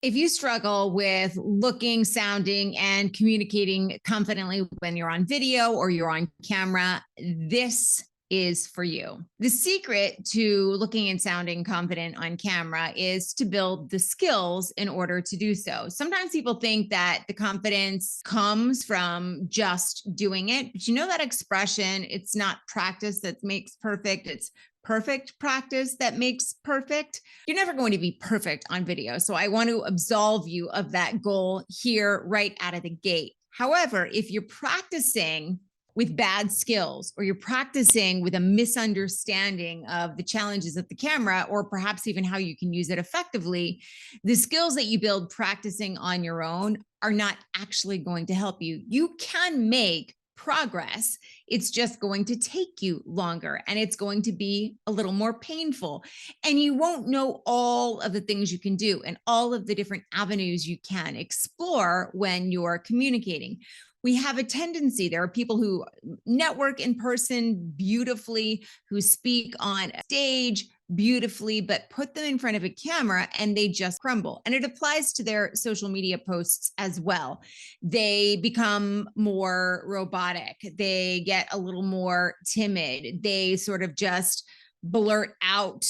If you struggle with looking, sounding, and communicating confidently when you're on video or you're on camera, this is for you. The secret to looking and sounding confident on camera is to build the skills in order to do so. Sometimes people think that the confidence comes from just doing it, but you know that expression, it's not practice that makes perfect, it's perfect practice that makes perfect. You're never going to be perfect on video. So I want to absolve you of that goal here right out of the gate. However, if you're practicing with bad skills, or you're practicing with a misunderstanding of the challenges of the camera, or perhaps even how you can use it effectively, the skills that you build practicing on your own are not actually going to help you. You can make progress. It's just going to take you longer, and it's going to be a little more painful. And you won't know all of the things you can do and all of the different avenues you can explore when you're communicating. We have a tendency, there are people who network in person beautifully, who speak on stage beautifully, but put them in front of a camera and they just crumble. And it applies to their social media posts as well. They become more robotic. They get a little more timid. They sort of just blurt out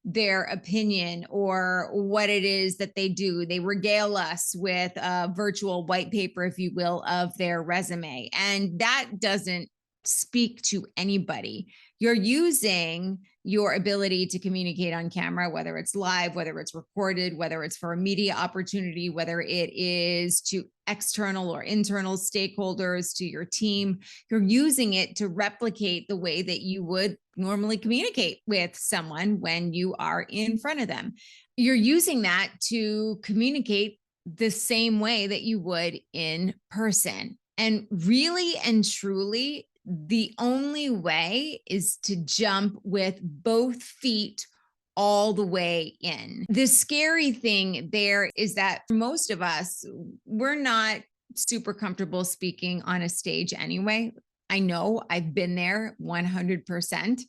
their opinion or what it is that they do. They regale us with a virtual white paper, if you will, of their resume. And that doesn't speak to anybody. You're using your ability to communicate on camera, whether it's live, whether it's recorded, whether it's for a media opportunity, whether it is to external or internal stakeholders, to your team. You're using it to replicate the way that you would normally communicate with someone when you are in front of them. You're using that to communicate the same way that you would in person. And really and truly, the only way is to jump with both feet all the way in. The scary thing there is that for most of us, we're not super comfortable speaking on a stage anyway. I know I've been there 100%.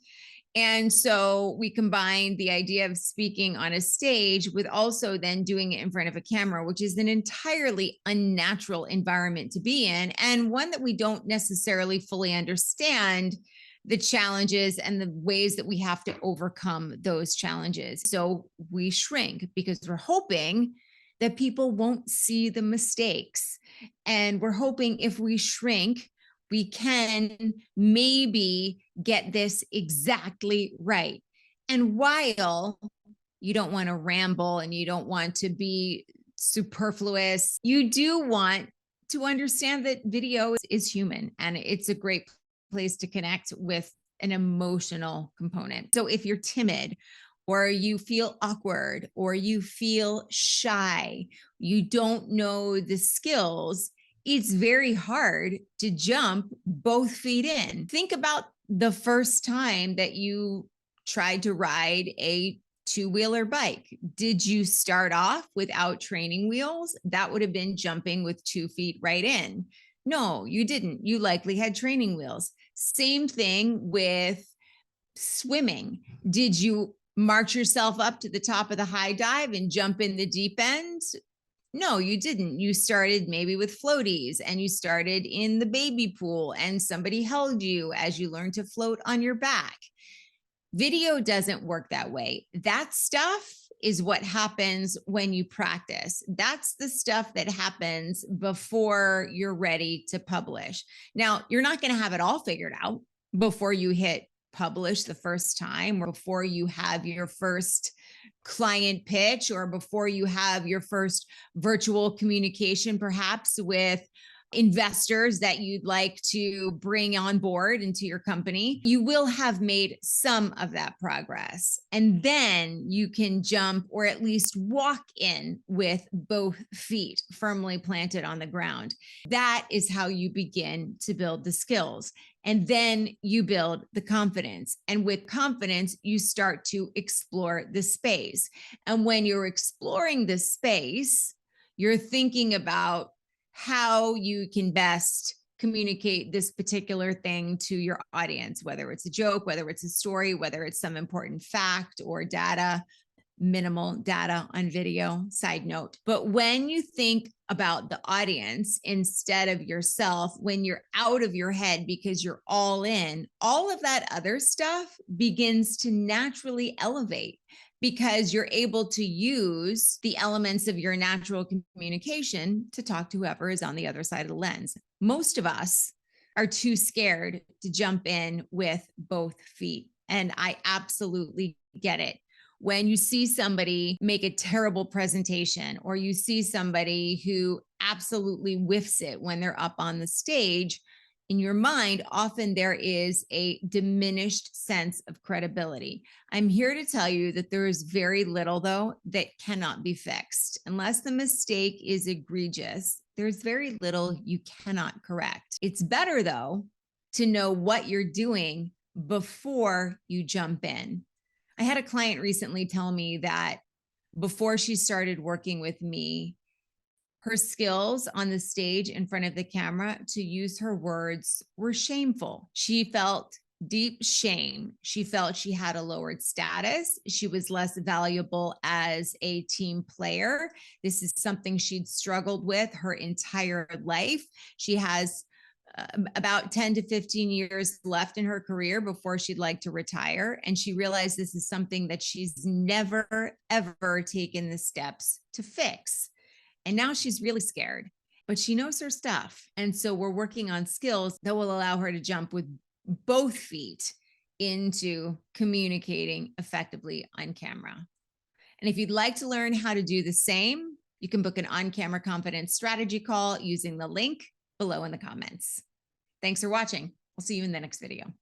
And so we combine the idea of speaking on a stage with also then doing it in front of a camera, which is an entirely unnatural environment to be in, and one that we don't necessarily fully understand the challenges and the ways that we have to overcome those challenges. So we shrink because we're hoping that people won't see the mistakes. And we're hoping if we shrink, we can maybe get this exactly right. And while you don't want to ramble and you don't want to be superfluous, you do want to understand that video is human and it's a great place to connect with an emotional component. So if you're timid, or you feel awkward, or you feel shy, you don't know the skills, it's very hard to jump both feet in. Think about the first time that you tried to ride a two-wheeler bike. Did you start off without training wheels? That would have been jumping with 2 feet right in. No, you didn't. You likely had training wheels. Same thing with swimming. Did you march yourself up to the top of the high dive and jump in the deep end? No, you didn't. You started maybe with floaties and you started in the baby pool and somebody held you as you learned to float on your back. Video doesn't work that way. That stuff is what happens when you practice. That's the stuff that happens before you're ready to publish. Now, you're not going to have it all figured out before you hit publish the first time, or before you have your first client pitch, or before you have your first virtual communication, perhaps with investors that you'd like to bring on board into your company. You will have made some of that progress. And then you can jump, or at least walk in with both feet firmly planted on the ground. That is how you begin to build the skills. And then you build the confidence. And with confidence, you start to explore the space. And when you're exploring the space, you're thinking about how you can best communicate this particular thing to your audience, whether it's a joke, whether it's a story, whether it's some important fact or data. minimal data on video, side note. But when you think about the audience instead of yourself, when you're out of your head because you're all in, all of that other stuff begins to naturally elevate because you're able to use the elements of your natural communication to talk to whoever is on the other side of the lens. Most of us are too scared to jump in with both feet. And I absolutely get it. When you see somebody make a terrible presentation, or you see somebody who absolutely whiffs it when they're up on the stage, in your mind, often there is a diminished sense of credibility. I'm here to tell you that there is very little, though, that cannot be fixed. Unless the mistake is egregious, there's very little you cannot correct. It's better, though, to know what you're doing before you jump in. I had a client recently tell me that before she started working with me, her skills on the stage in front of the camera, to use her words, were shameful. She felt deep shame. She felt she had a lowered status. She was less valuable as a team player. This is something she'd struggled with her entire life. She has about 10 to 15 years left in her career before she'd like to retire. And she realized this is something that she's never, ever taken the steps to fix. And now she's really scared, but she knows her stuff. And so we're working on skills that will allow her to jump with both feet into communicating effectively on camera. And if you'd like to learn how to do the same, you can book an on-camera confidence strategy call using the link below in the comments. Thanks for watching. We'll see you in the next video.